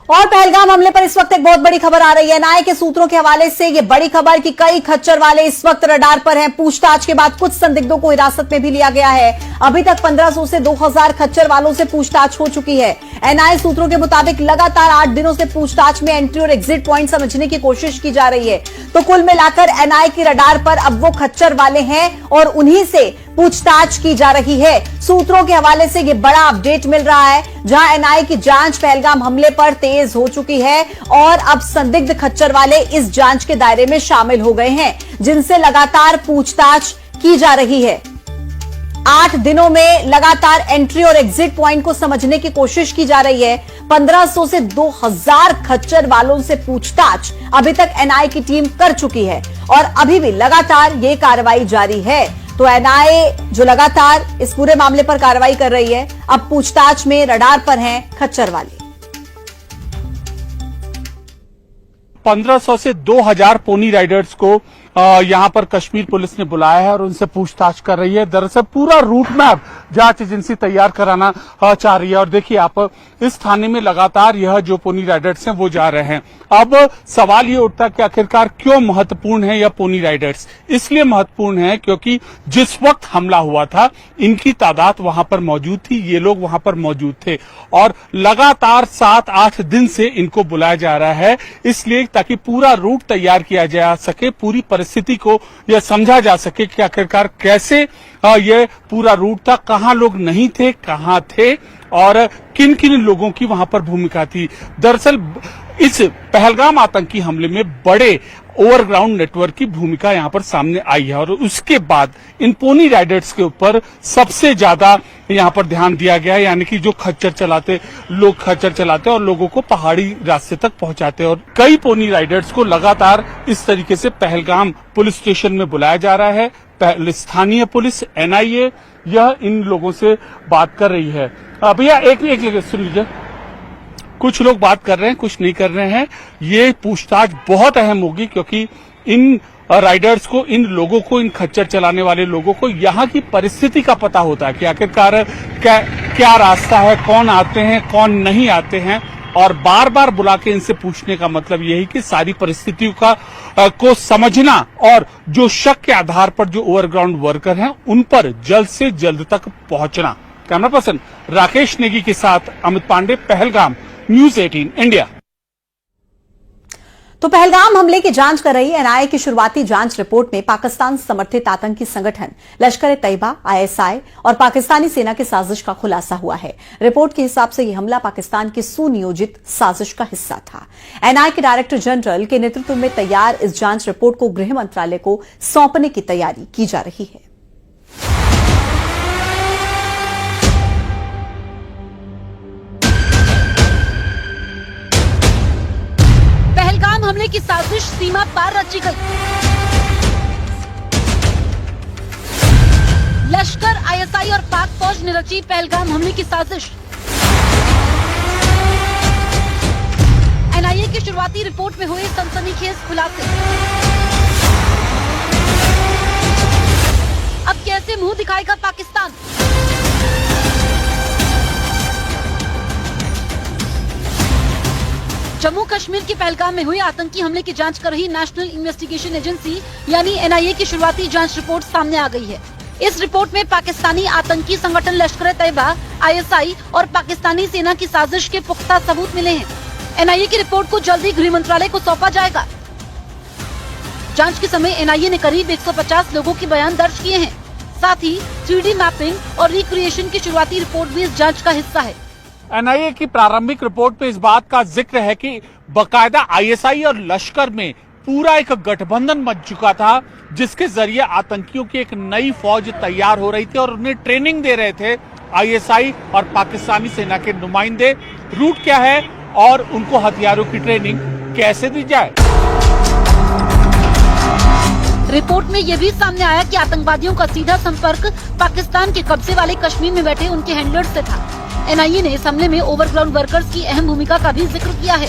और पहलगाम हमले पर इस वक्त एक बहुत बड़ी खबर आ रही है। एनआईए के सूत्रों के हवाले से ये बड़ी खबर कि कई खच्चर वाले इस वक्त रडार पर हैं। पूछताछ के बाद कुछ संदिग्धों को हिरासत में भी लिया गया है। अभी तक 1500 से 2000 खच्चर वालों से पूछताछ हो चुकी है। एनआईए सूत्रों के मुताबिक लगातार 8 दिनों से पूछताछ में एंट्री और एग्जिट पॉइंट समझने की कोशिश की जा रही है। तो कुल मिलाकर एनआईए की रडार पर अब वो खच्चर वाले हैं और उन्हीं से पूछताछ की जा रही है। सूत्रों के हवाले से यह बड़ा अपडेट मिल रहा है, जहां एनआईए की जांच पहलगाम हमले पर तेज हो चुकी है और अब संदिग्ध खच्चर वाले इस जांच के दायरे में शामिल हो गए हैं, जिनसे लगातार पूछताछ की जा रही है। 8 दिनों में लगातार एंट्री और एग्जिट पॉइंट को समझने की कोशिश की जा रही है। 1500 से 2000 खच्चर वालों से पूछताछ अभी तक एनआईए की टीम कर चुकी है और अभी भी लगातार ये कार्रवाई जारी है। तो एनआईए जो लगातार इस पूरे मामले पर कार्रवाई कर रही है, अब पूछताछ में रडार पर हैं खच्चर वाले। 1500 से 2000 पोनी राइडर्स को यहां पर कश्मीर पुलिस ने बुलाया है और उनसे पूछताछ कर रही है। दरअसल पूरा रूट मैप जांच एजेंसी तैयार कराना चाह रही है। और देखिए आप, इस थाने में लगातार यह जो पोनी राइडर्स हैं वो जा रहे हैं। अब सवाल ये उठता है कि आखिरकार क्यों महत्वपूर्ण है यह पोनी राइडर्स? इसलिए महत्वपूर्ण है क्योंकि जिस वक्त हमला हुआ था इनकी तादाद वहां पर मौजूद थी, ये लोग वहां पर मौजूद थे और लगातार 7-8 दिन से इनको बुलाया जा रहा है, इसलिए ताकि पूरा रूट तैयार किया जा सके, पूरी परिस्थिति को यह समझा जा सके कि आखिरकार कैसे ये पूरा रूट था, कहां लोग नहीं थे, कहां थे और किन किन लोगों की वहां पर भूमिका थी। दरअसल इस पहलगाम आतंकी हमले में बड़े ओवरग्राउंड नेटवर्क की भूमिका यहां पर सामने आई है और उसके बाद इन पोनी राइडर्स के ऊपर सबसे ज्यादा यहां पर ध्यान दिया गया है, यानी कि जो खच्चर चलाते और लोगों को पहाड़ी रास्ते तक पहुंचाते। और कई पोनी राइडर्स को लगातार इस तरीके से पहलगाम पुलिस स्टेशन में बुलाया जा रहा है। स्थानीय पुलिस, एनआईए, यह इन लोगों से बात कर रही है। भैया एक सुन लीजिए, कुछ लोग बात कर रहे हैं, कुछ नहीं कर रहे हैं। ये पूछताछ बहुत अहम होगी क्योंकि इन राइडर्स को, इन लोगों को, इन खच्चर चलाने वाले लोगों को यहाँ की परिस्थिति का पता होता है कि आखिरकार क्या रास्ता है, कौन आते हैं, कौन नहीं आते हैं। और बार बार बुला के इनसे पूछने का मतलब यही कि सारी परिस्थितियों को समझना और जो शक के आधार पर जो ओवरग्राउंड वर्कर हैं उन पर जल्द से जल्द तक पहुंचना। कैमरा पर्सन राकेश नेगी के साथ अमित पांडे, पहलगाम, न्यूज़ 18 इंडिया। तो पहलगाम हमले की जांच कर रही एनआईए की शुरुआती जांच रिपोर्ट में पाकिस्तान समर्थित आतंकी संगठन लश्कर-ए-तैयबा, आईएसआई और पाकिस्तानी सेना की साजिश का खुलासा हुआ है। रिपोर्ट के हिसाब से यह हमला पाकिस्तान की सुनियोजित साजिश का हिस्सा था। एनआईए के डायरेक्टर जनरल के नेतृत्व में तैयार इस जांच रिपोर्ट को गृह मंत्रालय को सौंपने की तैयारी की जा रही है। हमले की साजिश सीमा पार रची गई। लश्कर, आईएसआई और पाक फौज ने रची पहलगाम हमले की साजिश। एनआईए की शुरुआती रिपोर्ट में हुए सनसनीखेज खुलासे। अब कैसे मुंह दिखाएगा पाकिस्तान? जम्मू कश्मीर के पहलगाम में हुए आतंकी हमले की जांच कर रही नेशनल इन्वेस्टिगेशन एजेंसी यानी एनआईए की शुरुआती जांच रिपोर्ट सामने आ गई है। इस रिपोर्ट में पाकिस्तानी आतंकी संगठन लश्कर-ए-तैयबा, आईएसआई और पाकिस्तानी सेना की साजिश के पुख्ता सबूत मिले हैं। एनआईए की रिपोर्ट को जल्दी गृह मंत्रालय को सौंपा जाएगा। जांच के समय एनआईए ने करीब 150 लोगों के बयान दर्ज किए हैं। साथ ही 3D मैपिंग और रिक्रिएशन की शुरुआती रिपोर्ट भी इस जांच का हिस्सा है। एनआईए की प्रारंभिक रिपोर्ट में इस बात का जिक्र है कि बकायदा आईएसआई और लश्कर में पूरा एक गठबंधन बन चुका था, जिसके जरिए आतंकियों की एक नई फौज तैयार हो रही थी और उन्हें ट्रेनिंग दे रहे थे आईएसआई और पाकिस्तानी सेना के नुमाइंदे। रूट क्या है और उनको हथियारों की ट्रेनिंग कैसे दी जाए। रिपोर्ट में यह भी सामने आया कि आतंकवादियों का सीधा संपर्क पाकिस्तान के कब्जे वाले कश्मीर में बैठे उनके हैंडलर्स से था। एनआईए ने इस हमले में ओवरग्राउंड वर्कर्स की अहम भूमिका का भी जिक्र किया है।